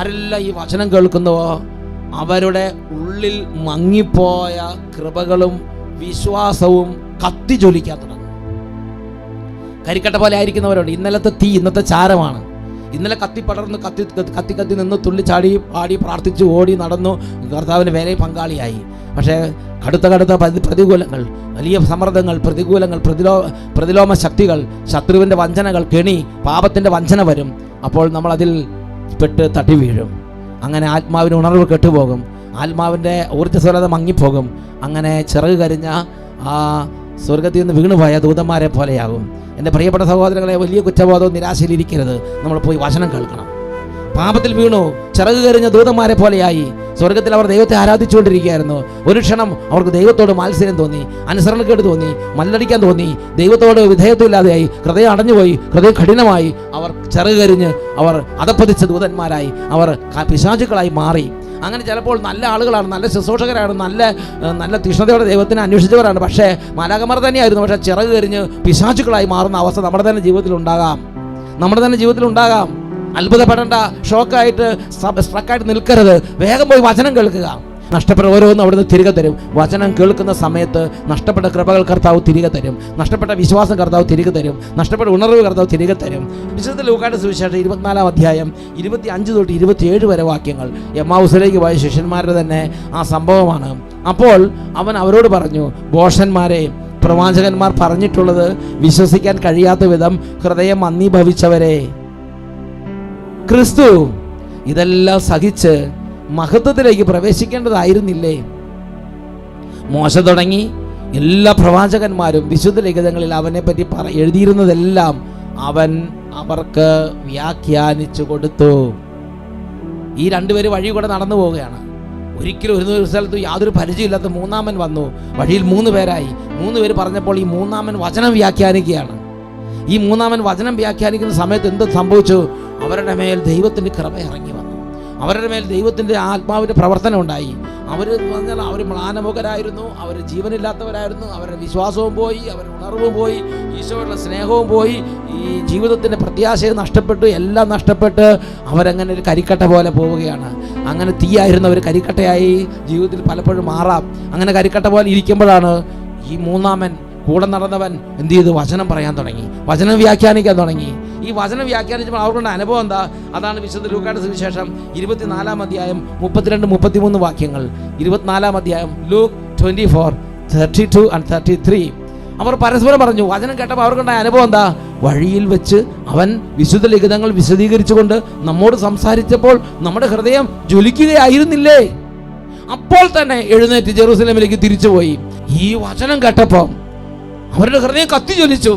ആരെല്ലാം ഈ വചനം കേൾക്കുന്നുവോ അവരുടെ ഉള്ളിൽ മങ്ങിപ്പോയ കൃപകളും വിശ്വാസവും കത്തി ജ്വലിക്കാൻ തുടങ്ങും. കരിക്കട്ട പോലെ ആയിരിക്കുന്നവരുണ്ട്. ഇന്നലത്തെ തീ ഇന്നത്തെ ചാരമാണ്. ഇന്നലെ കത്തിപ്പടർന്ന് കത്തി നിന്ന് തുള്ളിച്ചാടി പാടി പ്രാർത്ഥിച്ചു ഓടി നടന്നു കർത്താവിൻ്റെ വേലയിൽ പങ്കാളിയായി. പക്ഷേ കടുത്ത പ്രതികൂലങ്ങൾ, വലിയ സമ്മർദ്ദങ്ങൾ, പ്രതികൂലങ്ങൾ, പ്രതിലോമ ശക്തികൾ, ശത്രുവിൻ്റെ വഞ്ചനകൾ, കെണി, പാപത്തിൻ്റെ വഞ്ചന വരും. അപ്പോൾ നമ്മളതിൽ പെട്ട് തട്ടി വീഴും. അങ്ങനെ ആത്മാവിന് ഉണർവ് കെട്ടുപോകും. ആത്മാവിൻ്റെ ഊർജ്ജസ്വലത മങ്ങിപ്പോകും. അങ്ങനെ ചിറക് കരിഞ്ഞ ആ സ്വർഗത്തിൽ നിന്ന് വീണുപോയ ദൂതന്മാരെ പോലെയാകും. എൻ്റെ പ്രിയപ്പെട്ട സഹോദരങ്ങളെ, വലിയ കുറ്റബോധവും നിരാശയിലിരിക്കരുത്. നമ്മൾ പോയി വചനം കേൾക്കണം. പാപത്തിൽ വീണു ചിറക് കരിഞ്ഞ ദൂതന്മാരെ പോലെയായി. സ്വർഗത്തിൽ അവർ ദൈവത്തെ ആരാധിച്ചുകൊണ്ടിരിക്കുകയായിരുന്നു. ഒരു ക്ഷണം അവർക്ക് ദൈവത്തോട് മാത്സര്യം തോന്നി, അനുസരണക്കേട് തോന്നി, മല്ലടിക്കാൻ തോന്നി, ദൈവത്തോട് വിധേയത്വമില്ലാതെയായി, ഹൃദയം അടഞ്ഞുപോയി, ഹൃദയം കഠിനമായി. അവർ ചിറക് കരിഞ്ഞ് അവർ അധപ്പതിച്ച ദൂതന്മാരായി, അവർ പിശാചുക്കളായി മാറി. അങ്ങനെ ചിലപ്പോൾ നല്ല ആളുകളാണ്, നല്ല ശുശ്രൂഷകരാണ്, നല്ല തീഷ്ണതയോടെ ദൈവത്തിനെ അന്വേഷിച്ചവരാണ്. പക്ഷേ മാലാഖമാർ തന്നെയായിരുന്നു. പക്ഷേ ചിറക് കരിഞ്ഞ് പിശാചുക്കളായി മാറുന്ന അവസ്ഥ നമ്മുടെ തന്നെ ജീവിതത്തിലുണ്ടാകാം. അത്ഭുതപ്പെടേണ്ട, ഷോക്കായിട്ട് സ്ട്രക്കായിട്ട് നിൽക്കരുത്. വേഗം പോയി വചനം കേൾക്കുക. നഷ്ടപ്പെട്ട ഓരോന്നും അവിടുന്ന് തിരികെ തരും. വചനം കേൾക്കുന്ന സമയത്ത് നഷ്ടപ്പെട്ട കൃപകൾ കർത്താവ് തിരികെ തരും. നഷ്ടപ്പെട്ട വിശ്വാസം കർത്താവ് തിരികെ തരും. നഷ്ടപ്പെട്ട ഉണർവ് കർത്താവ് തിരികെ തരും. വിശുദ്ധ ലൂക്കായുടെ സുവിശേഷം 24-ാം അധ്യായം 25 തൊട്ട് 27 വരെ വാക്യങ്ങൾ എമ്മാവുസിലേക്ക് പോയ ശിഷ്യന്മാരുടെ തന്നെ ആ സംഭവമാണ്. അപ്പോൾ അവൻ അവരോട് പറഞ്ഞു, ഭോഷന്മാരെ, പ്രവാചകന്മാർ പറഞ്ഞിട്ടുള്ളത് വിശ്വസിക്കാൻ കഴിയാത്ത വിധം ഹൃദയം മന്ദീഭവിച്ചവരെ, ക്രിസ്തു ഇതെല്ലാം സഹിച്ച് മഹത്വത്തിലേക്ക് പ്രവേശിക്കേണ്ടതായിരുന്നില്ലേ? മോശ തുടങ്ങി എല്ലാ പ്രവാചകന്മാരും വിശുദ്ധ ലിഖിതങ്ങളിൽ അവനെ പറ്റി എഴുതിയിരുന്നതെല്ലാം അവൻ അവർക്ക് വ്യാഖ്യാനിച്ചു കൊടുത്തു. ഈ രണ്ടുപേര് വഴി കൂടെ നടന്നു പോവുകയാണ്. ഒരിക്കലും ഒരു സ്ഥലത്ത് യാതൊരു പരിചയമില്ലാത്ത മൂന്നാമൻ വന്നു. വഴിയിൽ 3 പേരായി. 3 പേര് പറഞ്ഞപ്പോൾ ഈ മൂന്നാമൻ വചനം വ്യാഖ്യാനിക്കുകയാണ്. ഈ മൂന്നാമൻ വചനം വ്യാഖ്യാനിക്കുന്ന സമയത്ത് എന്ത് സംഭവിച്ചു? അവരുടെ മേൽ ദൈവത്തിൻ്റെ കൃപ ഇറങ്ങി വന്നു. അവരുടെ മേൽ ദൈവത്തിൻ്റെ ആത്മാവിൻ്റെ പ്രവർത്തനം ഉണ്ടായി. അവർ പറഞ്ഞാൽ അവർ മ്ലാനമുഖരായിരുന്നു, അവർ ജീവനില്ലാത്തവരായിരുന്നു. അവരുടെ വിശ്വാസവും പോയി, അവരുടെ ഉണർവും പോയി, ഈശോയുടെ സ്നേഹവും പോയി, ഈ ജീവിതത്തിൻ്റെ പ്രത്യാശയും നഷ്ടപ്പെട്ടു. എല്ലാം നഷ്ടപ്പെട്ട് അവരങ്ങനെ ഒരു കരിക്കട്ട പോലെ പോവുകയാണ്. അങ്ങനെ തീയായിരുന്നവർ കരിക്കട്ടയായി ജീവിതത്തിൽ പലപ്പോഴും മാറാം. അങ്ങനെ കരിക്കട്ട പോലെ ഇരിക്കുമ്പോഴാണ് ഈ മൂന്നാമൻ കൂടെ നടന്നവൻ എന്ത് ചെയ്തു? വചനം പറയാൻ തുടങ്ങി, വചനം വ്യാഖ്യാനിക്കാൻ തുടങ്ങി. ഈ വചനം വ്യാഖ്യാനിച്ചപ്പോൾ അവർക്കുള്ള അനുഭവം എന്താ? അതാണ് വിശുദ്ധ ലൂക്കായുടെ സുവിശേഷം 24-ാം അധ്യായം 32-33 വാക്യങ്ങൾ. 24-ാം അധ്യായം ലൂക്ക് 24:32 and 33. അവർ പരസ്പരം പറഞ്ഞു. വചനം കേട്ടപ്പോൾ അവർക്കുണ്ടായ അനുഭവം എന്താ? വഴിയിൽ വെച്ച് അവൻ വിശുദ്ധ ലിഖിതങ്ങൾ വിശദീകരിച്ചുകൊണ്ട് നമ്മോട് സംസാരിച്ചപ്പോൾ നമ്മുടെ ഹൃദയം ജ്വലിക്കുകയായിരുന്നില്ലേ? അപ്പോൾ തന്നെ എഴുന്നേറ്റ് ജെറൂസലേമിലേക്ക് തിരിച്ചുപോയി. ഈ വചനം കേട്ടപ്പോൾ അവരുടെ ഹൃദയം കത്തി ജ്വലിച്ചു.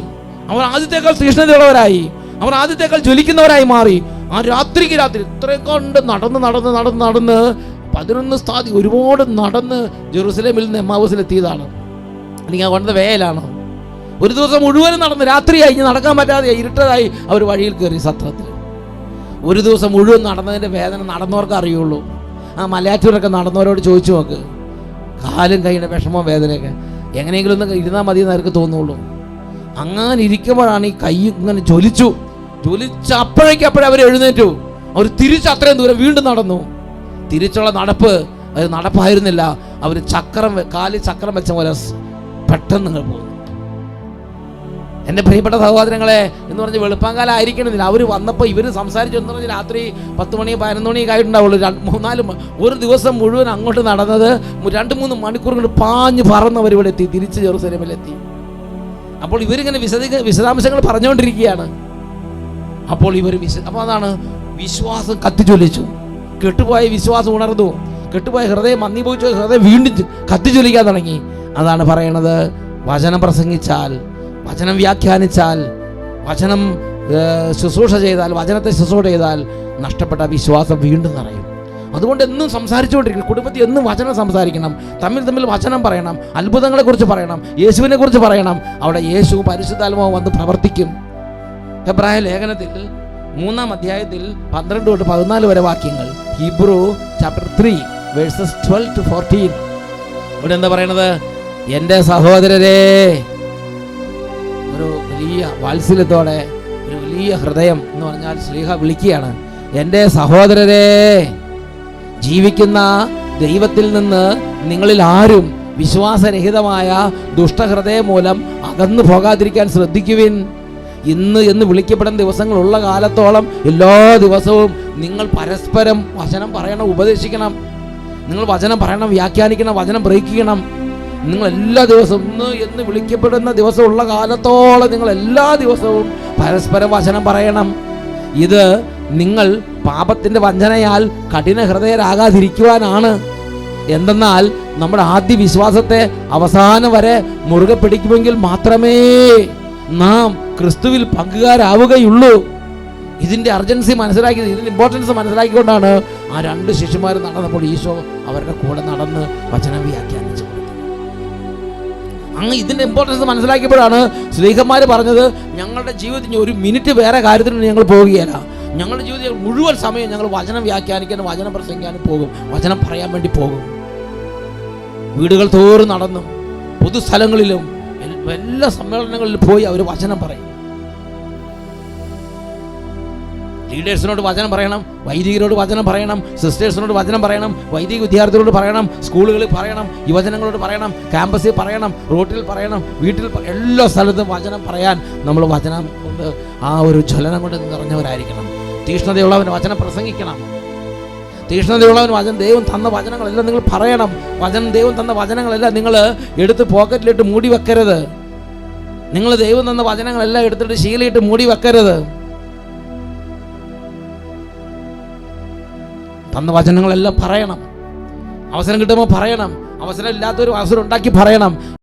അവർ ആദ്യത്തേക്കാൾ തീഷ്ണതയുള്ളവരായി, അവർ ആദ്യത്തേക്കാൾ ജ്വലിക്കുന്നവരായി മാറി. ആ രാത്രിക്ക് രാത്രി ഇത്രയും കൊണ്ട് നടന്ന് 11 സ്ഥാതി ഒരുപാട് നടന്ന് ജെറൂസലേമിൽ നിന്ന് എമ്മാവൂസിലെത്തിയതാണ്. അല്ലെങ്കിൽ കൊണ്ടത് വേലാണ്. ഒരു ദിവസം മുഴുവനും നടന്ന് രാത്രിയായി, ഇനി നടക്കാൻ പറ്റാതെ ഇരുട്ടതായി അവർ വഴിയിൽ കയറി സത്രത്തിൽ. ഒരു ദിവസം മുഴുവൻ നടന്നതിൻ്റെ വേദന നടന്നവർക്ക് അറിയുള്ളൂ. ആ മലയാറ്റൂരൊക്കെ നടന്നവരോട് ചോദിച്ചു നോക്ക്. കാലും കൈയുടെ വിഷമവും വേദനയൊക്കെ എങ്ങനെയെങ്കിലും ഒന്ന് ഇരുന്നാൽ മതി എന്ന് അവർക്ക് തോന്നുള്ളൂ. അങ്ങനെ ഇരിക്കുമ്പോഴാണ് ഈ കൈ ഇങ്ങനെ ജ്വലിച്ച അപ്പോഴേക്കപ്പോഴേ അവർ എഴുന്നേറ്റു. അവർ തിരിച്ച് അത്രയും ദൂരം വീണ്ടും നടന്നു. തിരിച്ചുള്ള നടപ്പായിരുന്നില്ല. അവർ കാലിൽ ചക്രം വെച്ച പോലെ പെട്ടെന്ന് പോകുന്നു. എൻ്റെ പ്രിയപ്പെട്ട സഹോദരങ്ങളെ, എന്ന് പറഞ്ഞ് വെളുപ്പാങ്കാലം ആയിരിക്കണമെന്നില്ല. അവർ വന്നപ്പോൾ ഇവർ സംസാരിച്ചു എന്ന് പറഞ്ഞാൽ രാത്രി 10 മണി 11 മണിയൊക്കെ ആയിട്ടുണ്ടാവുള്ളൂ. 3-4 ഒരു ദിവസം മുഴുവൻ അങ്ങോട്ട് നടന്നത് 2-3 മണിക്കൂർ കൊണ്ട് പാഞ്ഞ് പറന്നവർ ഇവിടെ എത്തി, തിരിച്ച് ജെറൂസലേമിലെത്തി. അപ്പോൾ ഇവരിങ്ങനെ വിശദാംശങ്ങൾ പറഞ്ഞുകൊണ്ടിരിക്കുകയാണ്. അപ്പോൾ അപ്പോൾ അതാണ് വിശ്വാസം കത്തിജ്വലിച്ചു. കെട്ടുപോയ വിശ്വാസം ഉണർന്നു. കെട്ടുപോയ ഹൃദയം മന്ദീഭവിച്ച ഹൃദയം വീണ്ടും കത്തിജ്വലിക്കാൻ തുടങ്ങി. അതാണ് പറയണത്, വചനം പ്രസംഗിച്ചാൽ, വചനം വ്യാഖ്യാനിച്ചാൽ, വചനം ശുശ്രൂഷ ചെയ്താൽ, വചനത്തെ ശുശ്രൂഷ ചെയ്താൽ നഷ്ടപ്പെട്ട വിശ്വാസം വീണ്ടും നിറയും. അതുകൊണ്ട് എന്നും സംസാരിച്ചുകൊണ്ടിരിക്കണം. കുടുംബത്തിൽ എന്നും വചനം സംസാരിക്കണം. തമ്മിൽ വചനം പറയണം. അത്ഭുതങ്ങളെക്കുറിച്ച് പറയണം. യേശുവിനെ കുറിച്ച് പറയണം. അവിടെ യേശു പരിശുദ്ധാത്മാവ് വന്ന് പ്രവർത്തിക്കും. എബ്രായ ലേഖനത്തിൽ 3-ാം അധ്യായത്തിൽ 12 തൊട്ട് 14 വരെ വാക്യങ്ങൾ. Hebrew chapter 3 versus 12 to 14. ഇവിടെ എന്താ പറയണത്? എൻ്റെ സഹോദരരെ, ഒരു വലിയ വാത്സല്യത്തോടെ, ഒരു വലിയ ഹൃദയം എന്ന് പറഞ്ഞാൽ ശ്ലീഹ വിളിക്കുകയാണ്. എൻ്റെ സഹോദരരെ, ജീവിക്കുന്ന ദൈവത്തിൽ നിന്ന് നിങ്ങളിൽ ആരും വിശ്വാസരഹിതമായ ദുഷ്ടഹൃദയം മൂലം അകന്നു പോകാതിരിക്കാൻ ശ്രദ്ധിക്കുവിൻ. ഇന്ന് എന്ന് വിളിക്കപ്പെടുന്ന ദിവസങ്ങളുള്ള കാലത്തോളം എല്ലാ ദിവസവും നിങ്ങൾ പരസ്പരം വചനം പറയണം, ഉപദേശിക്കണം. നിങ്ങൾ വചനം പറയണം, വ്യാഖ്യാനിക്കണം, വചനം ബ്രേക്ക് ചെയ്യണം. നിങ്ങൾ എല്ലാ ദിവസവും ഇന്ന് എന്ന് വിളിക്കപ്പെടുന്ന ദിവസമുള്ള കാലത്തോളം നിങ്ങൾ എല്ലാ ദിവസവും പരസ്പരം വചനം പറയണം. ഇത് നിങ്ങൾ പാപത്തിൻ്റെ വഞ്ചനയാൽ കഠിന ഹൃദയരാകാതിരിക്കുവാനാണ്. എന്തെന്നാൽ നമ്മുടെ ആദ്യ വിശ്വാസത്തെ അവസാനം വരെ മുറുകെ പിടിക്കുമെങ്കിൽ മാത്രമേ നാം ക്രിസ്തുവിൽ പങ്കുകാരാവുകയുള്ളൂ. ഇതിൻ്റെ അർജൻസി മനസ്സിലാക്കിയത്, ഇതിൻ്റെ ഇമ്പോർട്ടൻസ് മനസ്സിലാക്കിക്കൊണ്ടാണ് ആ 2 ശിഷ്യന്മാർ നടന്നപ്പോൾ ഈശോ അവരുടെ കൂടെ നടന്ന് വചനം വ്യാഖ്യാനിച്ചു കൊടുത്തത്. അങ്ങ് ഇതിൻ്റെ ഇമ്പോർട്ടൻസ് മനസ്സിലാക്കിയപ്പോഴാണ് സ്ലീഹന്മാർ പറഞ്ഞത്, ഞങ്ങളുടെ ജീവിതത്തിൽ ഒരു മിനിറ്റ് വേറെ കാര്യത്തിന് ഞങ്ങൾ പോവുകയല്ല, ഞങ്ങളുടെ ജീവിതത്തിൽ മുഴുവൻ സമയം ഞങ്ങൾ വചനം വ്യാഖ്യാനിക്കാനും വചനം പ്രസംഗിക്കാനും പോകും, വചനം പറയാൻ വേണ്ടി പോകും. വീടുകൾ തോറും നടന്നും പൊതുസ്ഥലങ്ങളിലും എല്ലാ സമ്മേളനങ്ങളിലും പോയി അവർ വചനം പറയും. ലീഡേഴ്സിനോട് വചനം പറയണം, വൈദികരോട് വചനം പറയണം, സിസ്റ്റേഴ്സിനോട് വചനം പറയണം, വൈദിക വിദ്യാർത്ഥികളോട് പറയണം, സ്കൂളുകളിൽ പറയണം, യുവജനങ്ങളോട് പറയണം, ക്യാമ്പസിൽ പറയണം, റോട്ടിൽ പറയണം, വീട്ടിൽ എല്ലാ സ്ഥലത്തും വചനം പറയാൻ നമ്മൾ വചനം കൊണ്ട് ആ ഒരു ജ്വലനം കൊണ്ട് നിറഞ്ഞവരായിരിക്കണം. തീഷ്ണതയുള്ളവൻ വചനം പ്രസംഗിക്കണം. തീഷ്ണതയുള്ളവൻ വചനം, ദൈവം തന്ന വചനങ്ങളെല്ലാം നിങ്ങൾ പറയണം. ദൈവം തന്ന വചനങ്ങളെല്ലാം നിങ്ങൾ എടുത്ത് പോക്കറ്റിലിട്ട് മൂടി വെക്കരുത്. നിങ്ങൾ ദൈവം തന്ന വചനങ്ങളെല്ലാം എടുത്തിട്ട് ശീലയിട്ട് മൂടി വെക്കരുത്. തന്ന വചനങ്ങളെല്ലാം പറയണം. അവസരം കിട്ടുമ്പോൾ പറയണം. അവസരം ഇല്ലാത്തൊരു അവസരം ഉണ്ടാക്കി പറയണം.